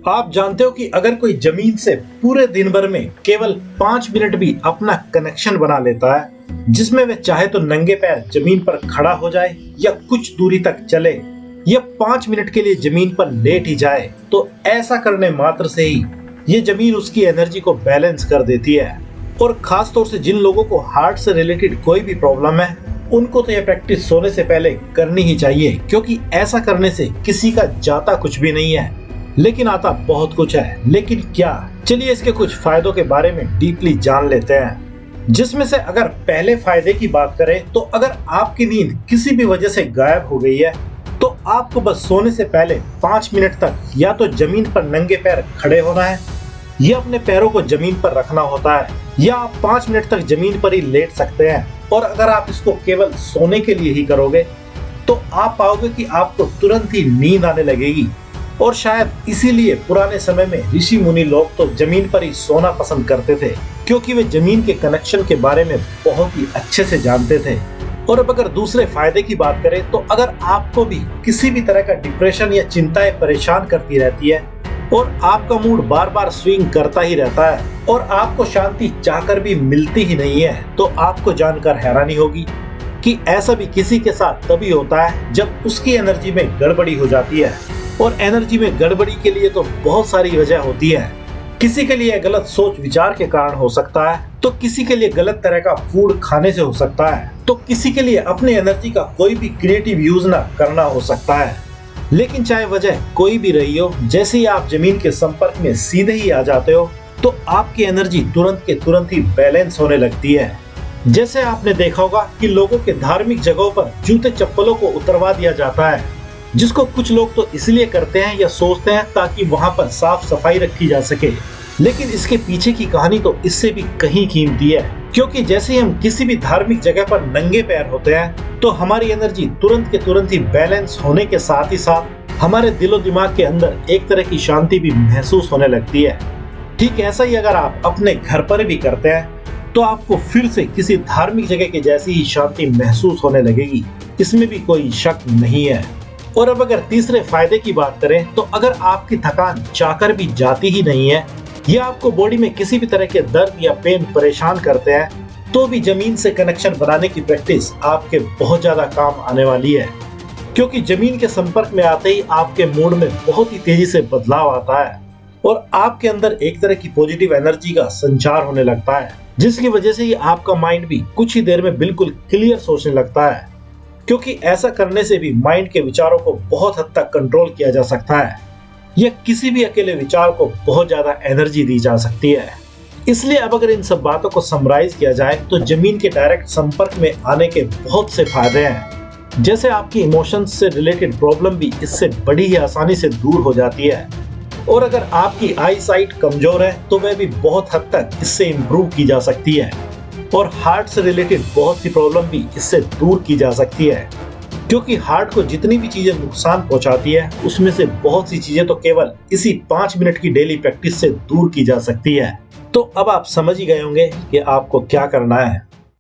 आप जानते हो कि अगर कोई जमीन से पूरे दिन भर में केवल 5 मिनट भी अपना कनेक्शन बना लेता है, जिसमें वे चाहे तो नंगे पैर जमीन पर खड़ा हो जाए या कुछ दूरी तक चले या 5 मिनट के लिए जमीन पर लेट ही जाए, तो ऐसा करने मात्र से ही ये जमीन उसकी एनर्जी को बैलेंस कर देती है। और खास तौर से जिन लोगों को हार्ट से रिलेटेड कोई भी प्रॉब्लम है, उनको तो यह प्रैक्टिस सोने से पहले करनी ही चाहिए, क्योंकि ऐसा करने से किसी का जाता कुछ भी नहीं है लेकिन आता बहुत कुछ है। लेकिन क्या? चलिए इसके कुछ फायदों के बारे में डीपली जान लेते हैं। जिसमें से अगर पहले फायदे की बात करें तो अगर आपकी नींद किसी भी वजह से गायब हो गई है तो आपको बस सोने से पहले 5 मिनट तक या तो जमीन पर नंगे पैर खड़े होना है या अपने पैरों को जमीन पर रखना होता है, या आप 5 मिनट तक जमीन पर ही लेट सकते हैं। और अगर आप इसको केवल सोने के लिए ही करोगे तो आप पाओगे कि आपको तुरंत ही नींद आने लगेगी। और शायद इसीलिए पुराने समय में ऋषि मुनि लोग तो जमीन पर ही सोना पसंद करते थे, क्योंकि वे जमीन के कनेक्शन के बारे में बहुत ही अच्छे से जानते थे। और अब अगर दूसरे फायदे की बात करें तो अगर आपको भी किसी भी तरह का डिप्रेशन या चिंताएं परेशान करती रहती है और आपका मूड बार बार स्विंग करता ही रहता है और आपको शांति चाहकर भी मिलती ही नहीं है, तो आपको जानकर हैरानी होगी कि ऐसा भी किसी के साथ तभी होता है जब उसकी एनर्जी में गड़बड़ी हो जाती है। और एनर्जी में गड़बड़ी के लिए तो बहुत सारी वजह होती है। किसी के लिए गलत सोच विचार के कारण हो सकता है, तो किसी के लिए गलत तरह का फूड खाने से हो सकता है, तो किसी के लिए अपने एनर्जी का कोई भी क्रिएटिव यूज ना करना हो सकता है। लेकिन चाहे वजह कोई भी रही हो, जैसे ही आप जमीन के संपर्क में सीधे ही आ जाते हो तो आपकी एनर्जी तुरंत के तुरंत ही बैलेंस होने लगती है। जैसे आपने देखा होगा कि लोगों के धार्मिक जगहों पर जूते चप्पलों को उतरवा दिया जाता है, जिसको कुछ लोग तो इसलिए करते हैं या सोचते हैं ताकि वहां पर साफ सफाई रखी जा सके। लेकिन इसके पीछे की कहानी तो इससे भी कहीं कीमती है, क्योंकि जैसे ही हम किसी भी धार्मिक जगह पर नंगे पैर होते हैं तो हमारी एनर्जी तुरंत के तुरंत ही बैलेंस होने के साथ ही साथ हमारे दिलो दिमाग के अंदर एक तरह की शांति भी महसूस होने लगती है। ठीक ऐसा ही अगर आप अपने घर पर भी करते हैं तो आपको फिर से किसी धार्मिक जगह के जैसी ही शांति महसूस होने लगेगी, इसमें भी कोई शक नहीं है। और अब अगर तीसरे फायदे की बात करें तो अगर आपकी थकान चाहकर भी जाती ही नहीं है या आपको बॉडी में किसी भी तरह के दर्द या पेन परेशान करते हैं, तो भी जमीन से कनेक्शन बनाने की प्रैक्टिस आपके बहुत ज्यादा काम आने वाली है। क्योंकि जमीन के संपर्क में आते ही आपके मूड में बहुत ही तेजी से बदलाव आता है और आपके अंदर एक तरह की पॉजिटिव एनर्जी का संचार होने लगता है, जिसकी वजह से ही आपका माइंड भी कुछ ही देर में बिल्कुल क्लियर सोचने लगता है। क्योंकि ऐसा करने से भी माइंड के विचारों को बहुत हद तक कंट्रोल किया जा सकता है या किसी भी अकेले विचार को बहुत ज्यादा एनर्जी दी जा सकती है। इसलिए अब अगर इन सब बातों को समराइज किया जाए तो जमीन के डायरेक्ट संपर्क में आने के बहुत से फायदे हैं। जैसे आपकी इमोशंस से रिलेटेड प्रॉब्लम भी इससे बड़ी ही आसानी से दूर हो जाती है, और अगर आपकी आई साइट कमजोर है तो वह भी बहुत हद तक इससे इम्प्रूव की जा सकती है, और हार्ट से रिलेटेड बहुत सी प्रॉब्लम भी इससे दूर की जा सकती है। क्योंकि हार्ट को जितनी भी चीजें नुकसान पहुंचाती है उसमें से बहुत सी चीजें तो केवल इसी 5 मिनट की डेली प्रैक्टिस से दूर की जा सकती है। तो अब आप समझ ही गए होंगे कि आपको क्या करना है।